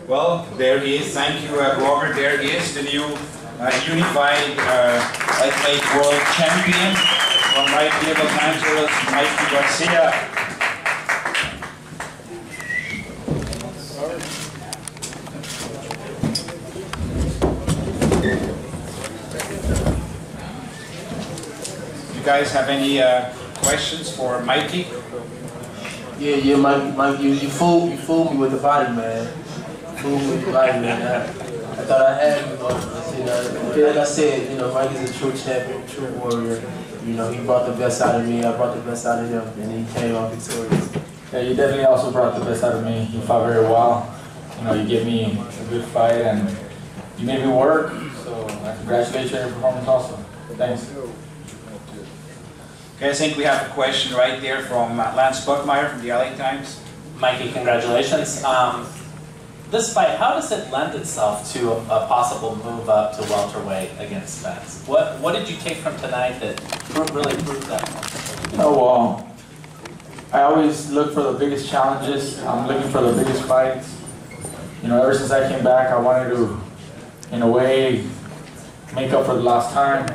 Well, there he is. Thank you, Robert. There he is, the new unified lightweight world champion from right here, Los Angeles, Mikey Garcia. You guys have any questions for Mikey? Yeah, Mike, you fooled me with the body, man. Fooled me with the body, man. I thought I had you, but like I said, you know, Mike is a true champion, true warrior. You know, he brought the best out of me, I brought the best out of him, and he came off victorious. Yeah, you definitely also brought the best out of me. You fought very well. You know, you gave me a good fight, and you made me work. So I congratulate you on your performance also. Thanks. Okay, I think we have a question right there from Lance Buckmeyer from the LA Times. Mikey, congratulations. This fight, how does it lend itself to a possible move up to welterweight against Spence? What did you take from tonight that really proved that? Oh, well, I always look for the biggest challenges. I'm looking for the biggest fights. You know, ever since I came back, I wanted to, in a way, make up for the lost time.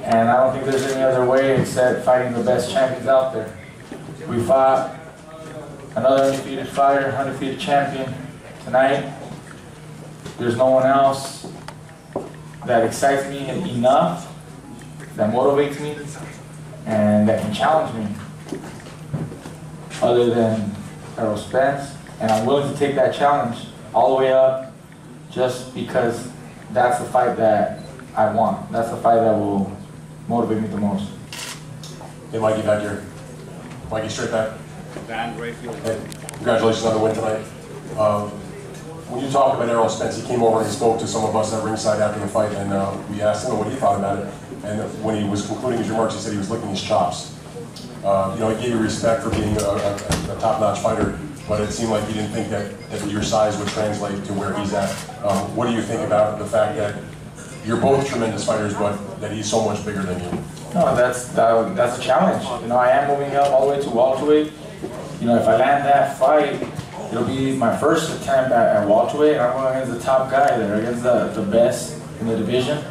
And I don't think there's any other way except fighting the best champions out there. We fought another undefeated fighter, undefeated champion tonight. There's no one else that excites me enough, that motivates me, and that can challenge me, other than Errol Spence. And I'm willing to take that challenge all the way up just because that's the fight that I want. That's the fight that will motivate me the most. Hey, Mikey, back here. Mikey, straight back. Dan Rayfield. Hey, congratulations on the win tonight. When you talked about Errol Spence, he came over and he spoke to some of us at ringside after the fight, and we asked him what he thought about it. And when he was concluding his remarks, he said he was licking his chops. You know, he gave you respect for being a top-notch fighter, but it seemed like he didn't think that your size would translate to where he's at. What do you think about the fact that you're both tremendous fighters, but that he's so much bigger than you? No, that's a challenge. You know, I am moving up all the way to welterweight. You know, if I land that fight, it'll be my first attempt at welterweight, and I'm going against the top guy there, against the best in the division.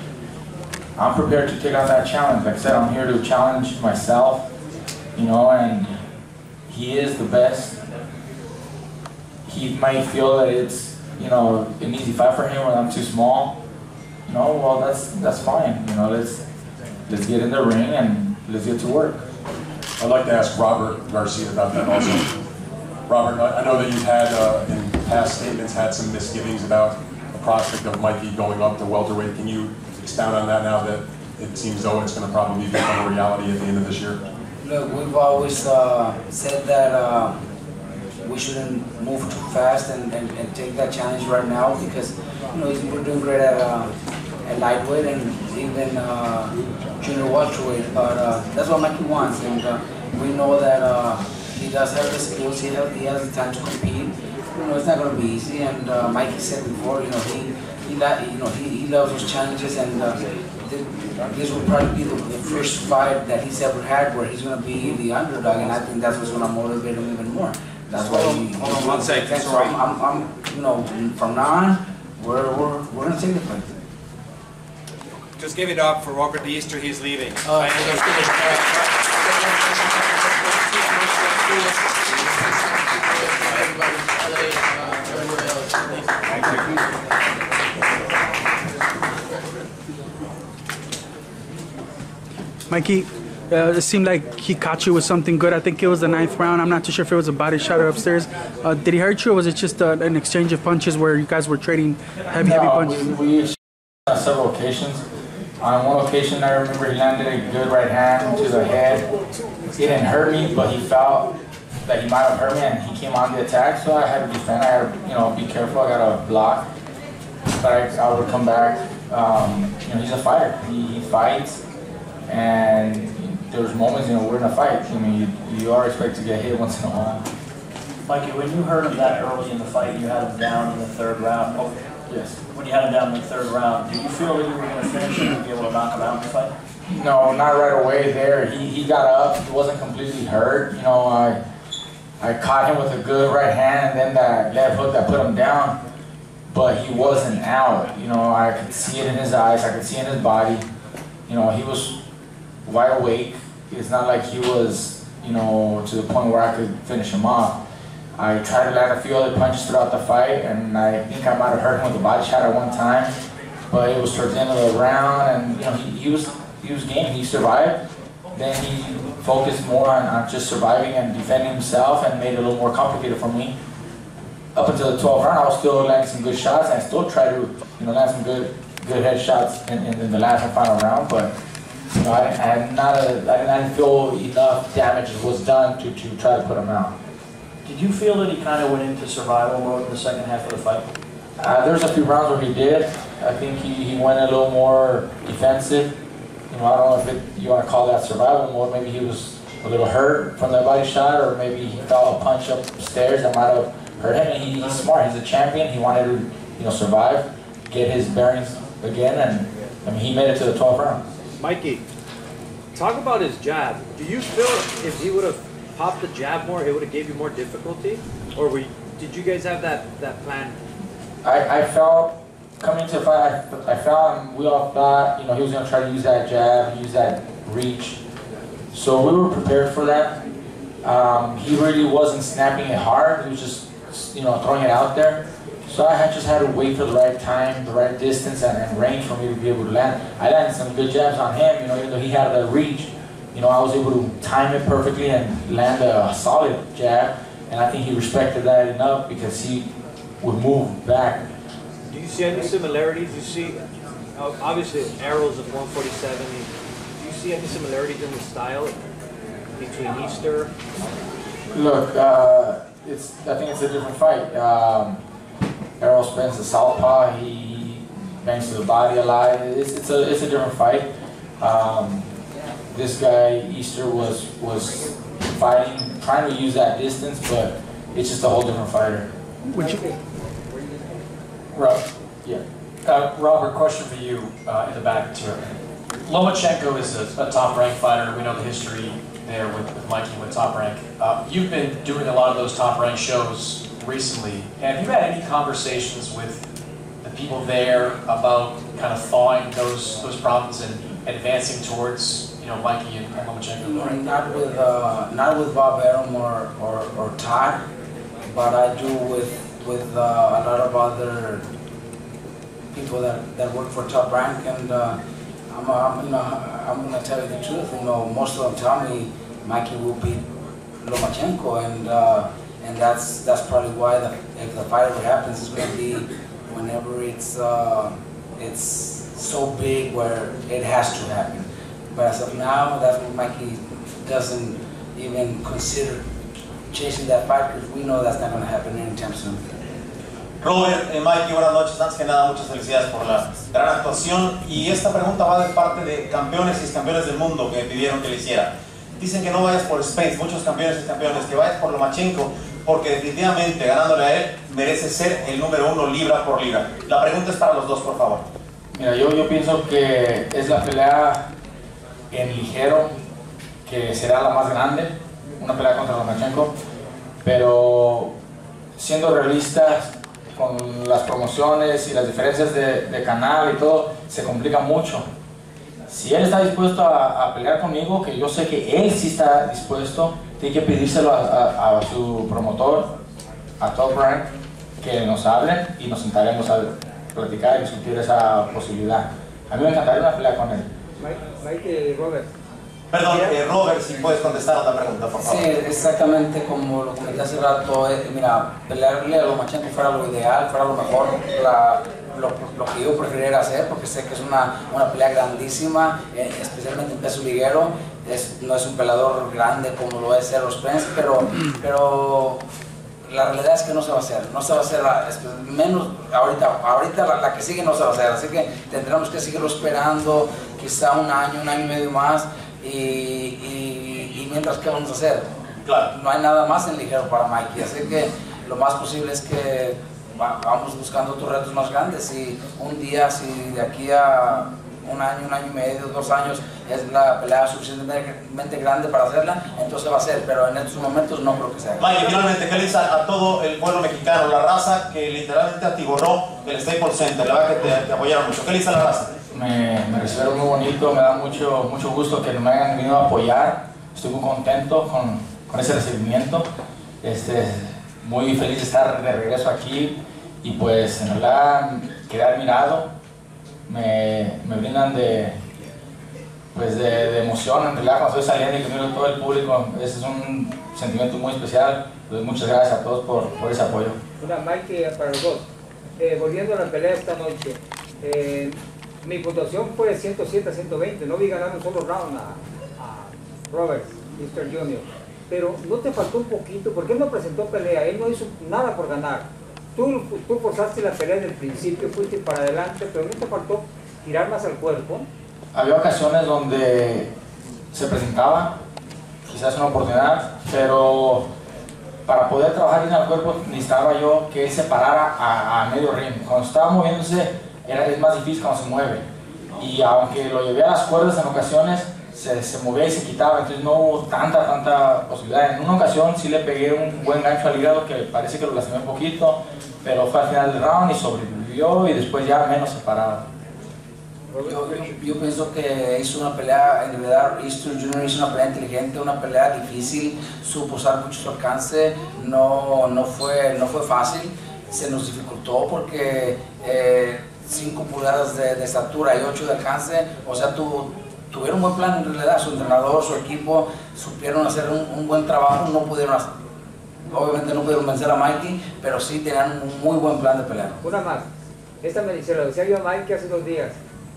I'm prepared to take on that challenge. Like I said, I'm here to challenge myself, you know, and he is the best. He might feel that it's, you know, an easy fight for him when I'm too small. You know, well, that's fine. You know, let's get in the ring and let's get to work. I'd like to ask Robert Garcia about that also. Robert, I know that you've had, in past statements, had some misgivings about the prospect of Mikey going up to welterweight. Can you expound on that now that it seems though it's going to probably become a reality at the end of this year? Look, we've always said that we shouldn't move too fast and take that challenge right now because, you know, we're doing great at lightweight and even junior welterweight. But that's what Mikey wants, and we know that he does have the skills. He has the time to compete. You know, it's not going to be easy. And Mikey said before, you know, he loves those challenges, and this will probably be the first fight that he's ever had where he's going to be the underdog, and I think that's what's going to motivate him even more. That's why he. Hold on 1 second. So I'm, you know, from now on, we're going to take the fight. Just give it up for Robert Easter. He's leaving. Mikey, it seemed like he caught you with something good. I think it was the 9th round. I'm not too sure if it was a body shot or upstairs. Did he hurt you, or was it just an exchange of punches where you guys were trading heavy punches? We exchanged on several occasions. On one occasion, I remember he landed a good right hand to the head. It didn't hurt me, but he felt that he might have hurt me, and he came on the attack, so I had to defend. I had to, you know, be careful. I got to block, but I would come back. You know, he's a fighter. He fights, and there's moments, you know, we're in a fight. I mean, you are expected to get hit once in a while. Mikey, when you heard of that early in the fight, you had him down in the 3rd round. Oh, yes. When you had him down in the 3rd round, did you feel that you were going to finish him and be able to knock him out in the fight? No, not right away there. He got up. He wasn't completely hurt. You know, I caught him with a good right hand and then that left hook that put him down, but he wasn't out. You know, I could see it in his eyes, I could see it in his body. You know, he was wide awake. It's not like he was, you know, to the point where I could finish him off. I tried to land a few other punches throughout the fight, and I think I might have hurt him with a body shot at one time, but it was towards the end of the round, and you know, he was game. He survived. Then he focused more on just surviving and defending himself, and made it a little more complicated for me. Up until the 12th round, I was still landing some good shots, and I still tried to, you know, land some good head shots in the last and final round, but you know, I didn't feel enough damage was done to try to put him out. Did you feel that he kind of went into survival mode in the second half of the fight? There's a few rounds where he did. I think he went a little more defensive. You know, I don't know if you want to call that survival mode. Maybe he was a little hurt from that body shot, or maybe he felt a punch upstairs that might have hurt him. And he's smart. He's a champion. He wanted to, you know, survive, get his bearings again, and I mean, he made it to the 12th round. Mikey, talk about his jab. Do you feel if he would have popped the jab more, it would have gave you more difficulty? Or did you guys have that plan? I felt, coming to the fight, I felt, and we all thought, you know, he was going to try to use that jab, use that reach. So we were prepared for that. He really wasn't snapping it hard. He was just, you know, throwing it out there. So I just had to wait for the right time, the right distance, and range for me to be able to land. I landed some good jabs on him, you know, even though he had the reach. You know, I was able to time it perfectly and land a solid jab, and I think he respected that enough because he would move back. Do you see any similarities? You see, obviously Errol's at 147. Do you see any similarities in the style between Easter? Look, I think it's a different fight. Errol Spence is southpaw. He bangs to the body a lot. It's a different fight. This guy, Easter, was fighting, trying to use that distance, but it's just a whole different fighter. Would you? Robert, question for you in the back too. Lomachenko is a top-ranked fighter. We know the history there with Mikey with Top Rank. You've been doing a lot of those top-ranked shows recently. Have you had any conversations with the people there about kind of thawing those problems and advancing towards, you know, Mikey and Lomachenko? Not with Bob Arum or Todd, but I do with a lot of other people that work for Top Rank, and I'm gonna tell you the truth. You know, most of them tell me Mikey will beat Lomachenko, and that's probably why if the fight ever happens, it's gonna be whenever it's so big where it has to happen. But as of now, that's what Mikey doesn't even consider chasing that fight, because we know that's not going to happen anytime soon. Robert, Mikey, buenas noches. Antes que nada, muchas felicidades por la gran actuación. Y esta pregunta va de parte de campeones y excampeones del mundo que me pidieron que le hiciera. Dicen que no vayas por Spence, muchos campeones y excampeones, que vayas por Lomachenko, porque definitivamente ganándole a él merece ser el número 1 libra por libra. La pregunta es para los dos, por favor. Mira, yo pienso que es la pelea en ligero que será la más grande, una pelea contra Lomachenko, pero siendo realistas con las promociones y las diferencias de canal y todo, se complica mucho. Si él está dispuesto a pelear conmigo, que yo sé que él sí está dispuesto, tiene que pedírselo a su promotor, a Top Rank, que nos hablen y nos sentaremos a platicar y discutir esa posibilidad. A mí me encantaría una pelea con él. Mike, Robert. Perdón, Robert, si puedes contestar a la pregunta, por favor. Sí, exactamente como lo comenté hace rato. Mira, pelearle a Lomachenko fuera lo ideal, fuera lo mejor, lo que yo preferiría hacer, porque sé que es una pelea grandísima, especialmente en peso liguero. No es un peleador grande como lo es Errol Spence, pero la realidad es que no se va a hacer. No se va a hacer, menos ahorita la que sigue no se va a hacer. Así que tendremos que seguirlo esperando, quizá un año y medio más. Y mientras, ¿qué vamos a hacer? Claro. No hay nada más en ligero para Mikey, así que lo más posible es que vamos buscando otros retos más grandes, y un día, si de aquí a un año y medio, 2 años, es la pelea suficientemente grande para hacerla, entonces va a ser, pero en estos momentos no creo que sea. Mike, finalmente, ¿qué le dice a todo el pueblo mexicano, la raza que literalmente atiborró el Staples Center, la verdad que te apoyaron mucho? ¿Qué le dice a la raza? Me recibieron muy bonito, me da mucho gusto que me hayan venido a apoyar. Estoy muy contento con ese recibimiento. Muy feliz de estar de regreso aquí y pues en verdad quedé admirado. Me brindan de emoción en realidad cuando estoy saliendo y que miro todo el público. Ese es un sentimiento muy especial. Pues muchas gracias a todos por ese apoyo. Una Mikey, para los dos. Volviendo a la pelea esta noche, mi puntuación fue 107 a 120. No vi ganar un solo round a Roberts, Mr. Junior. Pero no te faltó un poquito, porque él no presentó pelea, él no hizo nada por ganar. Tú forzaste la pelea desde el principio, fuiste para adelante, pero no te faltó tirar más al cuerpo. Había ocasiones donde se presentaba, quizás una oportunidad, pero para poder trabajar bien al cuerpo necesitaba yo que él se parara a medio ring. Cuando estaba moviéndose es más difícil cuando se mueve. Y aunque lo llevé a las cuerdas en ocasiones, se movía y se quitaba, entonces no hubo tanta posibilidad. En una ocasión sí le pegué un buen gancho al hígado que parece que lo lastimé un poquito, pero fue al final del round y sobrevivió y después ya menos se paraba. Yo pienso que hizo una pelea, en realidad Easter Jr. hizo una pelea inteligente, una pelea difícil, supo usar mucho su alcance, no fue fácil, se nos dificultó porque 5 pulgadas de estatura y 8 de alcance, o sea, tuvieron un buen plan en realidad, su entrenador, su equipo, supieron hacer un buen trabajo, obviamente no pudieron vencer a Mikey, pero sí tenían un muy buen plan de pelea. Una más, esta me decía, lo decía yo a Mikey hace 2 días.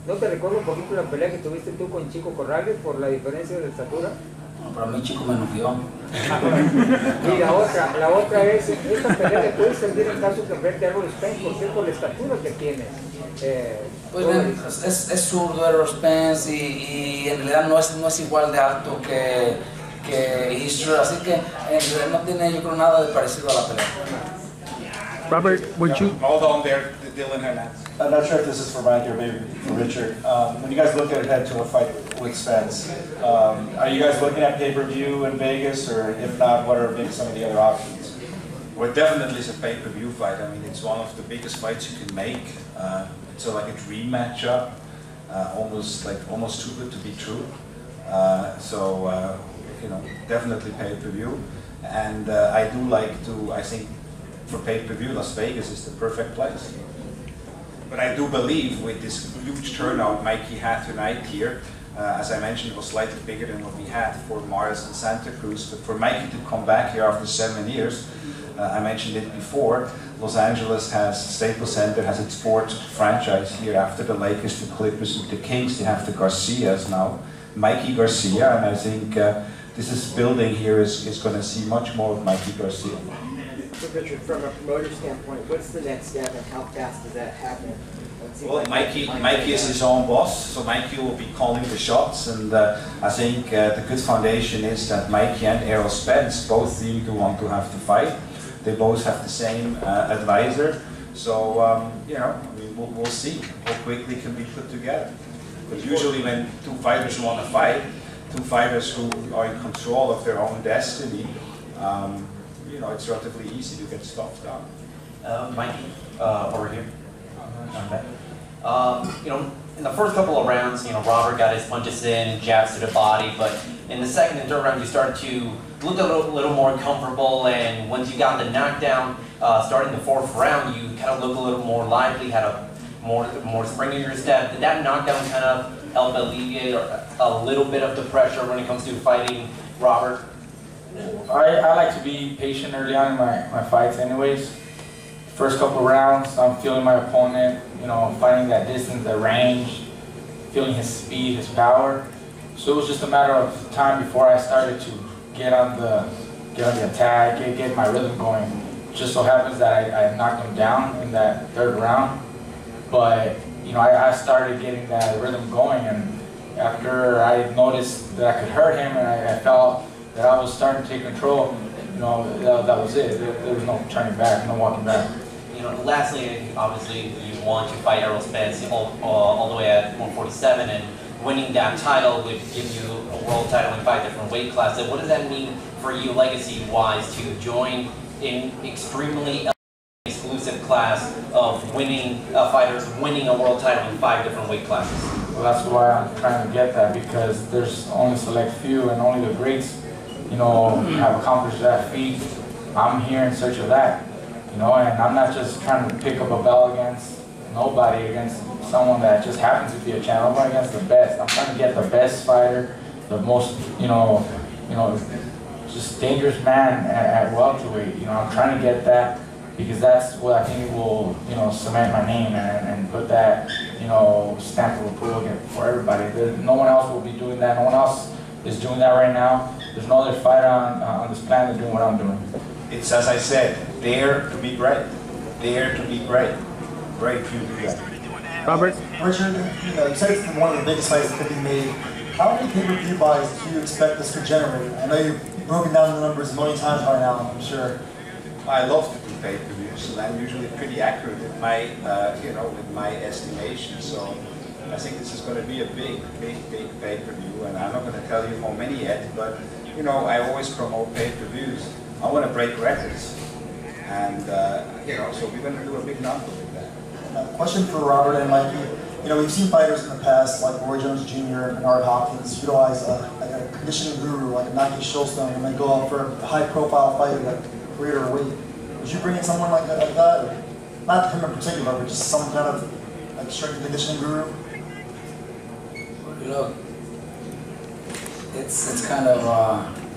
¿No te recuerdo un poquito la pelea que tuviste tú con Chico Corrales por la diferencia de estatura? No, pero a mí Chico me nufió. Y la otra es, esta pelea le puede servir en caso que enfrente a Errol Spence, por cierto, la estatura que tienes. Pues es zurdo Errol Spence y en realidad no es igual de alto que Easter, así que en realidad no tiene, yo creo, nada de parecido a la pelea. Robert, would you? Hold on there, Dylan Hernandez. I'm not sure if this is for Mike or maybe for Richard. When you guys look ahead to a fight with Spence, are you guys looking at pay-per-view in Vegas, or if not, what are maybe some of the other options? Well, definitely it's a pay-per-view fight. I mean, it's one of the biggest fights you can make. It's like a dream matchup, almost too good to be true. Definitely pay-per-view. And I do like to, I think, for pay-per-view, Las Vegas is the perfect place. But I do believe with this huge turnout Mikey had tonight here, as I mentioned, it was slightly bigger than what we had for Mars and Santa Cruz. But for Mikey to come back here after 7 years, I mentioned it before, Los Angeles Staples Center has its 4th franchise here after the Lakers, the Clippers, and the Kings. They have the Garcias now, Mikey Garcia, and I think this building here is going to see much more of Mikey Garcia. So Richard, from a promoter standpoint, what's the next step and how fast does that happen? Well, Mikey is his own boss, so Mikey will be calling the shots, and I think the good foundation is that Mikey and Errol Spence both seem to want to have the fight. They both have the same advisor, so we'll see how quickly it can be put together. Because usually when 2 fighters want to fight, 2 fighters who are in control of their own destiny, it's relatively easy to get stuff done. Mikey, over here. Okay. In the first couple of rounds, Robert got his punches in and jabs to the body, but in the second and third round, you started to look a little more comfortable, and once you got the knockdown, starting the 4th round, you kind of looked a little more lively, had a more spring in your step. Did that knockdown kind of help alleviate a little bit of the pressure when it comes to fighting Robert? I like to be patient early on in my fights anyways. First couple of rounds, I'm feeling my opponent, fighting that distance, the range, feeling his speed, his power. So it was just a matter of time before I started to get on the attack, get my rhythm going. It just so happens that I knocked him down in that 3rd round. But I started getting that rhythm going, and after I noticed that I could hurt him and I felt that I was starting to take control, that was it. There was no turning back, no walking back. lastly, obviously you want to fight Errol Spence all the way at 147, and winning that title would give you a world title in 5 different weight classes. What does that mean for you, legacy-wise, to join in extremely exclusive class of winning fighters winning a world title in 5 different weight classes? Well, that's why I'm trying to get that, because there's only select few, and only the greats, have accomplished that feat. I'm here in search of that, and I'm not just trying to pick up a belt against nobody, against someone that just happens to be a champ. I'm going against the best. I'm trying to get the best fighter, the most, just dangerous man at welterweight. I'm trying to get that, because that's what I think will, cement my name and put that, stamp of approval for everybody. No one else will be doing that. No one else is doing that right now. There's no other fighter on this planet doing what I'm doing. It's, as I said, dare to be great. Dare to be great. Great few to get. Robert? Richard, you said it's one of the biggest fights that could be made. How many pay-per-view buys do you expect this to generate? I know you've broken down the numbers a million times by now, I'm sure. I love to do pay-per-views, and I'm usually pretty accurate with my, with my estimation. So I think this is going to be a big pay-per-view, and I'm not going to tell you how many yet, but I always promote pay-per-views. I want to break records, and so we're going to do a big number with that. Question for Robert and Mikey. We've seen fighters in the past, like Roy Jones Jr. and Bernard Hopkins, utilize a conditioning guru like a Nike Showstone, and they go out for a high-profile fight at a greater weight. Would you bring in someone like that? Or not him in particular, but just some kind of strength and conditioning guru? It's kind of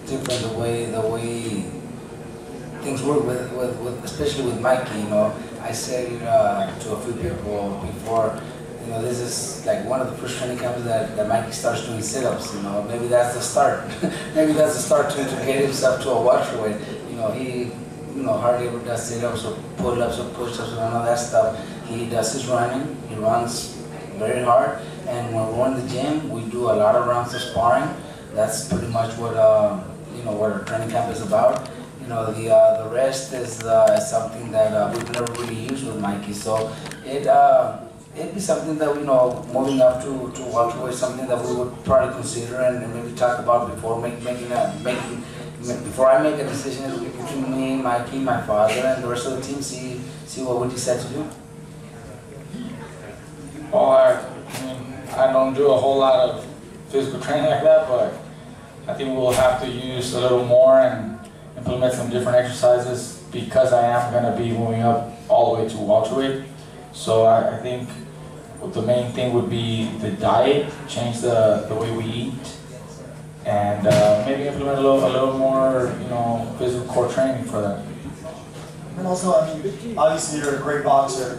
different the way things work with especially with Mikey. I said to a few people before, this is like one of the first training camps that Mikey starts doing sit-ups. Maybe that's the start. Maybe that's the start to get himself to a welterweight. He hardly ever does sit-ups or pull-ups or push-ups or none of that stuff. He does his running. He runs very hard, and when we're in the gym, we do a lot of rounds of sparring. That's pretty much what what our training camp is about. The rest is something that we've never really used with Mikey. So it'd be something that moving up to welterweight, something that we would probably consider and maybe talk about before before I make a decision between me, Mikey, my father, and the rest of the team. See what we decide to do. Well, I don't do a whole lot of physical training like that, but I think we'll have to use a little more and implement some different exercises, because I am going to be moving up all the way to welterweight. So I think the main thing would be the diet, change the way we eat, and maybe implement a little more, physical core training for that. And also, obviously you're a great boxer,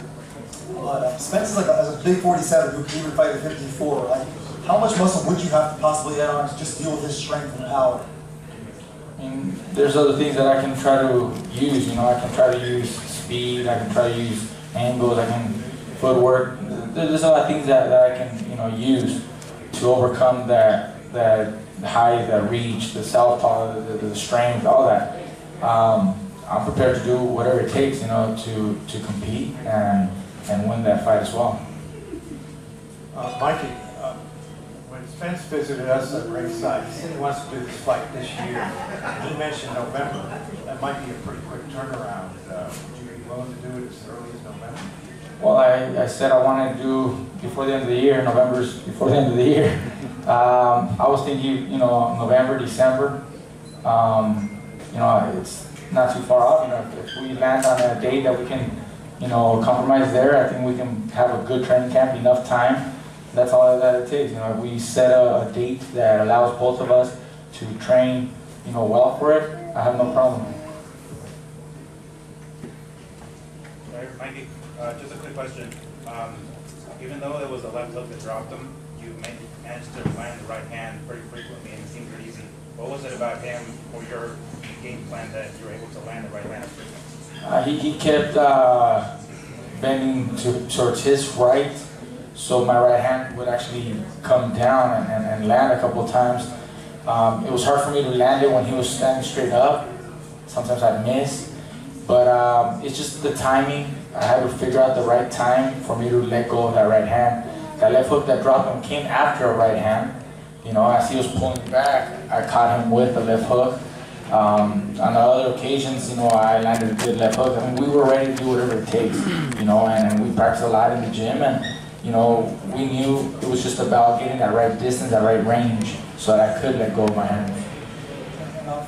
but Spence is as a big 47 who can even fight at 54. How much muscle would you have to possibly add on to just deal with his strength and power? There's other things that I can try to use. I can try to use speed. I can try to use angles. I can footwork. There's a lot of things that I can use to overcome that height, that reach, the southpaw, the strength, all that. I'm prepared to do whatever it takes, to compete and win that fight as well. Mikey, when Spence visited us at ringside, he said he wants to do this fight this year. He mentioned November. That might be a pretty quick turnaround. Would you be willing to do it as early as November? Well, I said I wanted to do before the end of the year. November's before the end of the year. I was thinking, November, December. It's not too far off. If we land on a date that we can, compromise there, I think we can have a good training camp, enough time. That's all that it takes. If we set a date that allows both of us to train, well for it, I have no problem. Mikey, just a quick question. Even though it was a left hook that dropped him, you managed to land the right hand pretty frequently, and it seemed pretty easy. What was it about him or your game plan that you were able to land the right hand frequently? He kept bending towards his right, so my right hand would actually come down and land a couple of times. It was hard for me to land it when he was standing straight up. Sometimes I'd miss. But it's just the timing. I had to figure out the right time for me to let go of that right hand. That left hook that dropped him came after a right hand. You know, as he was pulling back, I caught him with the left hook. On other occasions, you know, I landed a good left hook. I mean, we were ready to do whatever it takes, you know, and we practiced a lot in the gym, and, you know, we knew it was just about getting that right distance, that right range, so that I could let go of my hand.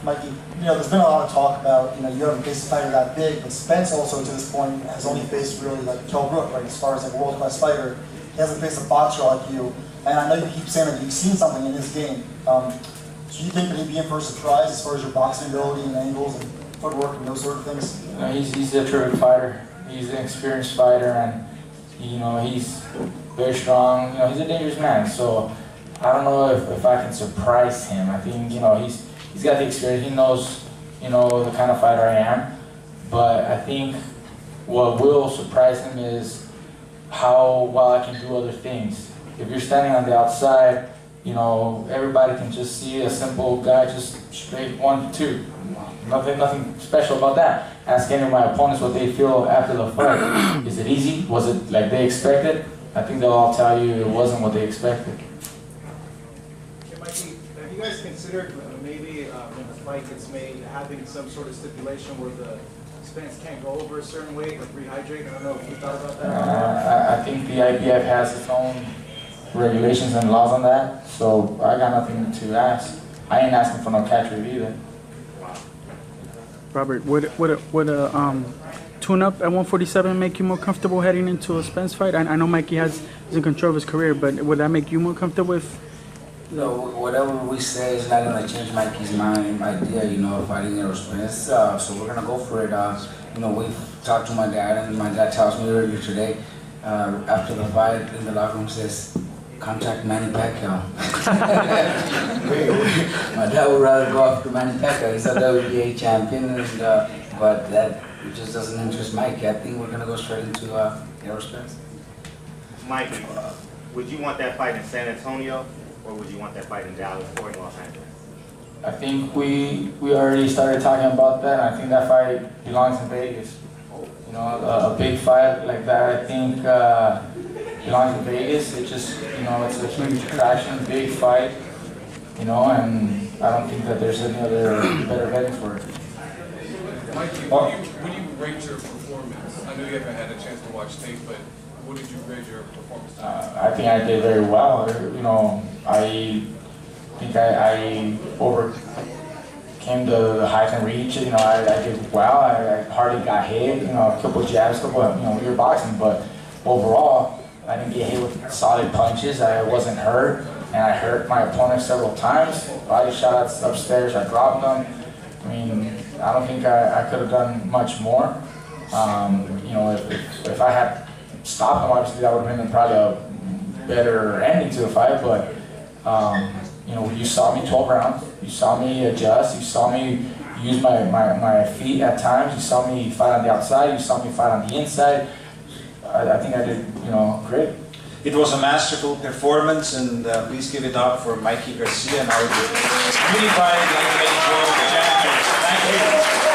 Mikey, you know, there's been a lot of talk about, you know, you haven't faced a fighter that big, but Spence also to this point has only faced really like Kell Brook, right, as far as like a world-class fighter. He hasn't faced a boxer like you, and I know you keep saying that you've seen something in his game. Do you think that he'd be in for a surprise as far as your boxing ability and angles and footwork and those sort of things? You know, he's a terrific fighter. He's an experienced fighter, and, you know, he's very strong. You know, he's a dangerous man, so I don't know if I can surprise him. I think, you know, he's got the experience. He knows, you know, the kind of fighter I am. But I think what will surprise him is how well I can do other things. If you're standing on the outside, you know, everybody can just see a simple guy, just straight 1, 2. Nothing special about that. Ask any of my opponents what they feel after the fight. Is it easy? Was it like they expected? I think they'll all tell you it wasn't what they expected. Hey, Mikey, have you guys considered maybe when the fight gets made, having some sort of stipulation where the Spence can't go over a certain weight, like rehydrate? I don't know if you thought about that. I think the IBF has its own regulations and laws on that, so I got nothing to ask. I ain't asking for no catch weight either. Robert, would a tune-up at 147 make you more comfortable heading into a Spence fight? I know Mikey is in control of his career, but would that make you more comfortable with? No, whatever we say is not going to change Mikey's idea, you know, of fighting Errol Spence. So we're going to go for it. You know, we've talked to my dad, and my dad tells me earlier today, after the fight in the locker room, says, contact Manny Pacquiao. My dad would rather go after Manny Pacquiao. He's a WBA champion, and, but that just doesn't interest Mikey. I think we're going to go straight into Errol Spence. Mikey, would you want that fight in San Antonio, or would you want that fight in Dallas or in Los Angeles? I think we already started talking about that, and I think that fight belongs in Vegas. You know, a big fight like that, I think belongs in Vegas. It just, you know, it's a huge attraction, big fight, you know, and I don't think that there's any other better venues for it. Mikey, what do you rate your performance? I know you haven't had a chance to watch tape, but what did you grade your performance? I think I did very well. You know, I think I overcame the height and reach. You know, I did well. I hardly got hit. You know, a couple jabs, you know, you're boxing, but overall, I didn't get hit with solid punches. I wasn't hurt, and I hurt my opponent several times. Body shots upstairs, I dropped them. I mean, I don't think I could have done much more. You know, if I had stopped him, obviously that would have been probably a better ending to the fight, but you know, you saw me 12 rounds, you saw me adjust, you saw me use my feet at times, you saw me fight on the outside, you saw me fight on the inside. I think I did, you know, great. It was a masterful performance, and please give it up for Mikey Garcia and our unified lightweight world champions. Thank you.